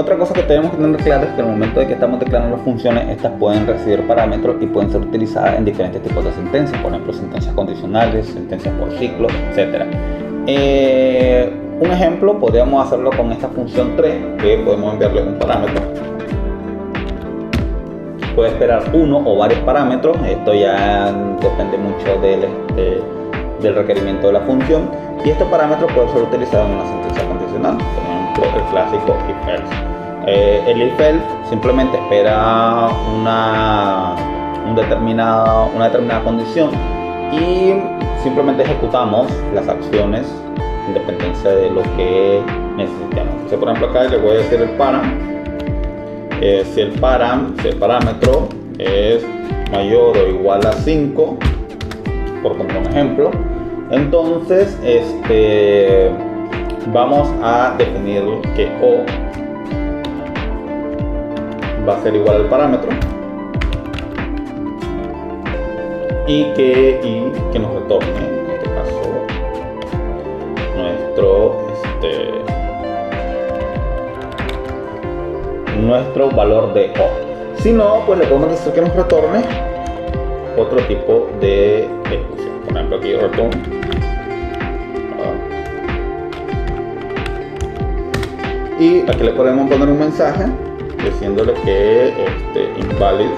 Otra cosa que tenemos que tener claro es que al momento de que estamos declarando funciones, estas pueden recibir parámetros y pueden ser utilizadas en diferentes tipos de sentencias, por ejemplo, sentencias condicionales, sentencias por ciclo, etc. Un ejemplo, podríamos hacerlo con esta función 3, que podemos enviarle un parámetro. Puede esperar uno o varios parámetros, esto ya depende mucho del requerimiento de la función, y estos parámetros pueden ser utilizados en una sentencia condicional, por ejemplo el clásico if else. El if else simplemente espera una determinada condición y simplemente ejecutamos las acciones en dependencia de lo que necesitamos. Entonces, por ejemplo, acá le voy a decir el param. Si el parámetro es mayor o igual a 5, por poner un ejemplo, entonces vamos a definir que O va a ser igual al parámetro y que nos retorne, en este caso, nuestro valor de O. Si no, pues le podemos decir que nos retorne otro tipo de ejecución. Por ejemplo, aquí return y aquí le podemos poner un mensaje diciéndole que invalid.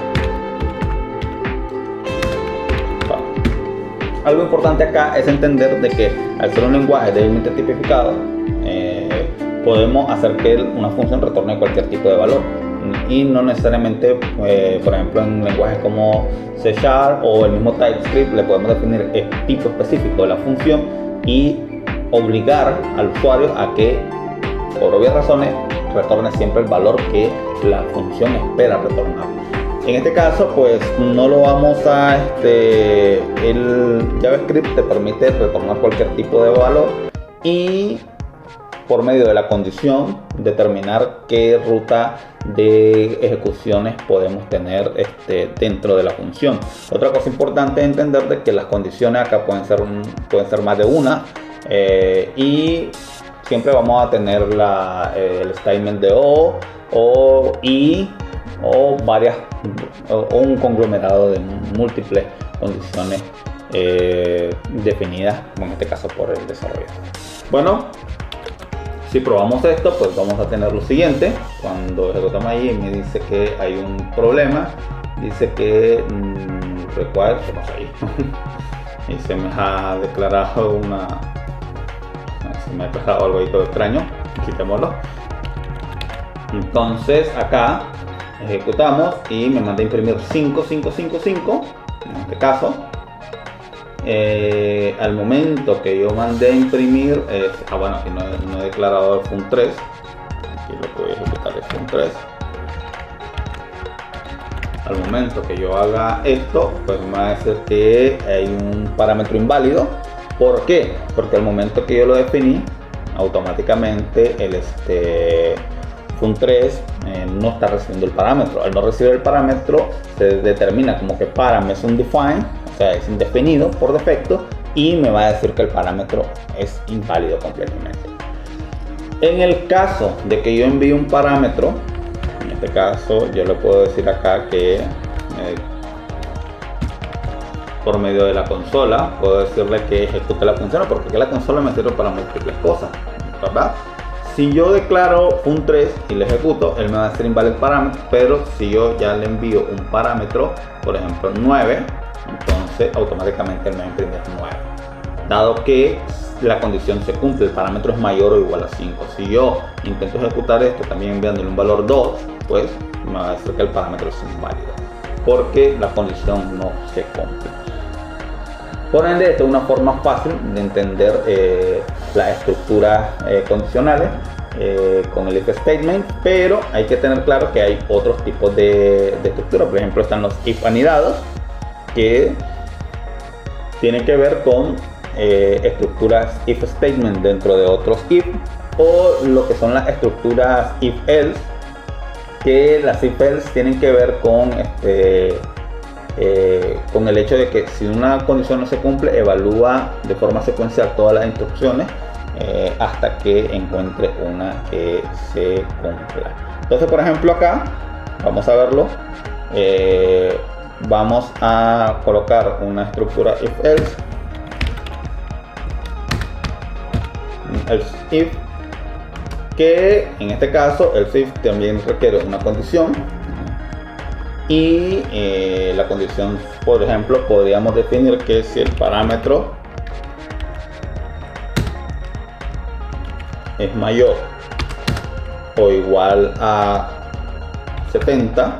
Algo importante acá es entender de que al ser un lenguaje debidamente tipificado, podemos hacer que una función retorne cualquier tipo de valor y no necesariamente, por ejemplo, en lenguajes como C# o el mismo TypeScript le podemos definir el tipo específico de la función y obligar al usuario a que, por obvias razones, retorne siempre el valor que la función espera retornar. En este caso, pues no lo vamos a... el JavaScript te permite retornar cualquier tipo de valor y por medio de la condición determinar qué ruta de ejecuciones podemos tener dentro de la función. Otra cosa importante es entender de que las condiciones acá pueden ser más de una y siempre vamos a tener el statement de o y o un conglomerado de múltiples condiciones definidas, en este caso por el desarrollador. Bueno, si probamos esto, pues vamos a tener lo siguiente. Cuando ejecutamos ahí me dice que hay un problema, dice que require, ¿qué pasa ahí? Y se me ha declarado algo ahí todo extraño, quitémoslo. Entonces acá ejecutamos y me manda a imprimir 5555 en este caso. Al momento que yo mandé a imprimir bueno, aquí no he declarado el fun3, aquí lo que voy a ejecutar es fun3. Al momento que yo haga esto, pues me va a decir que hay un parámetro inválido. ¿Por qué? Porque al momento que yo lo definí, automáticamente el fun3 no está recibiendo el parámetro. Al no recibir el parámetro, se determina como que param es undefined, o sea, es indefinido por defecto, y me va a decir que el parámetro es inválido completamente. En el caso de que yo envíe un parámetro, en este caso yo le puedo decir acá que por medio de la consola puedo decirle que ejecute la función, porque la consola me sirve para múltiples cosas, ¿verdad? Si yo declaro fun3 y le ejecuto, él me va a hacer inválido el parámetro, pero si yo ya le envío un parámetro, por ejemplo 9, entonces automáticamente él me va a imprimir 9. Dado que la condición se cumple, el parámetro es mayor o igual a 5. Si yo intento ejecutar esto también enviándole un valor 2, pues me va a decir que el parámetro es inválido, porque la condición no se cumple. Por ende, esta es una forma fácil de entender las estructuras condicionales con el if statement, pero hay que tener claro que hay otros tipos de estructuras. Por ejemplo, están los if anidados, que tienen que ver con estructuras if statement dentro de otros if, o lo que son las estructuras if else, que las if else tienen que ver con el hecho de que si una condición no se cumple, evalúa de forma secuencial todas las instrucciones hasta que encuentre una que se cumpla. Entonces, por ejemplo, acá vamos a verlo. Vamos a colocar una estructura if-else, if, que en este caso el if también requiere una condición, y la condición, por ejemplo, podríamos definir que si el parámetro es mayor o igual a 70,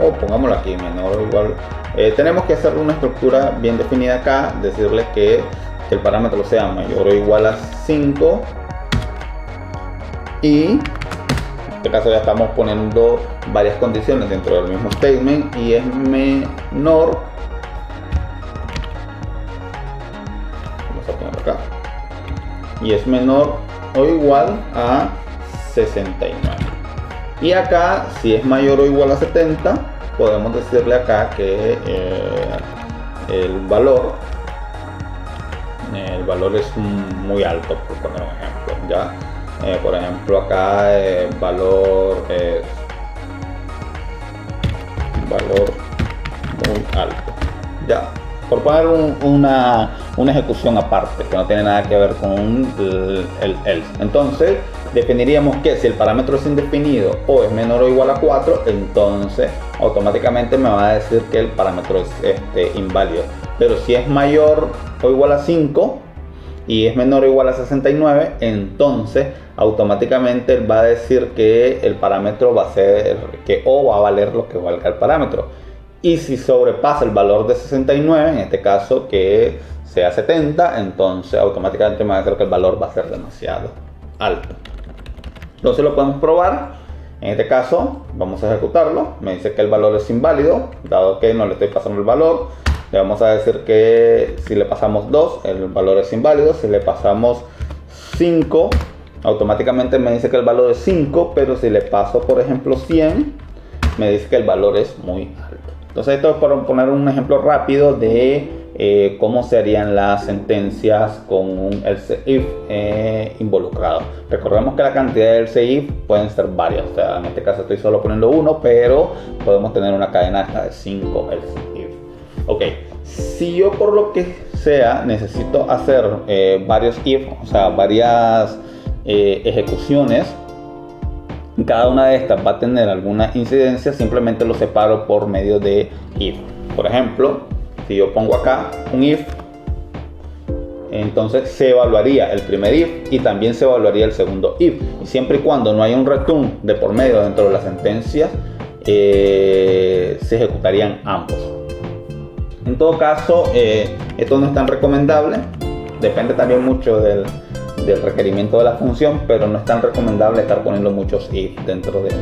o pongámoslo aquí, menor o igual, tenemos que hacer una estructura bien definida acá, decirle que el parámetro sea mayor o igual a 5, y en este caso ya estamos poniendo varias condiciones dentro del mismo statement, y es menor, vamos a poner acá, y es menor o igual a 69. Y acá, si es mayor o igual a 70, podemos decirle acá que el valor es muy alto, por poner un ejemplo. Ya, por ejemplo, acá el valor es muy alto. Ya, por poner una ejecución aparte que no tiene nada que ver con el else. Entonces definiríamos que si el parámetro es indefinido o es menor o igual a 4, entonces automáticamente me va a decir que el parámetro es inválido. Pero si es mayor o igual a 5 y es menor o igual a 69, entonces automáticamente él va a decir que el parámetro va a ser que O va a valer lo que valga el parámetro. Y si sobrepasa el valor de 69, en este caso que sea 70, entonces automáticamente me va a decir que el valor va a ser demasiado alto. Entonces lo podemos probar. En este caso vamos a ejecutarlo. Me dice que el valor es inválido, dado que no le estoy pasando el valor. Le vamos a decir que si le pasamos 2, el valor es inválido. Si le pasamos 5, automáticamente me dice que el valor es 5, pero si le paso, por ejemplo, 100, me dice que el valor es muy alto. Entonces esto es para poner un ejemplo rápido de cómo se harían las sentencias con un else if involucrado. Recordemos que la cantidad de else if pueden ser varias, o sea, en este caso estoy solo poniendo uno, pero podemos tener una cadena hasta de 5 else if. Ok, si yo por lo que sea necesito hacer varios if, o sea, varias ejecuciones, cada una de estas va a tener alguna incidencia, simplemente lo separo por medio de if. Por ejemplo, si yo pongo acá un if, entonces se evaluaría el primer if y también se evaluaría el segundo if, y siempre y cuando no haya un return de por medio dentro de las sentencias, se ejecutarían ambos. En todo caso, esto no es tan recomendable, depende también mucho del requerimiento de la función, pero no es tan recomendable estar poniendo muchos if dentro de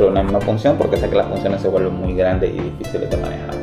una misma función, porque sé que las funciones se vuelven muy grandes y difíciles de manejar.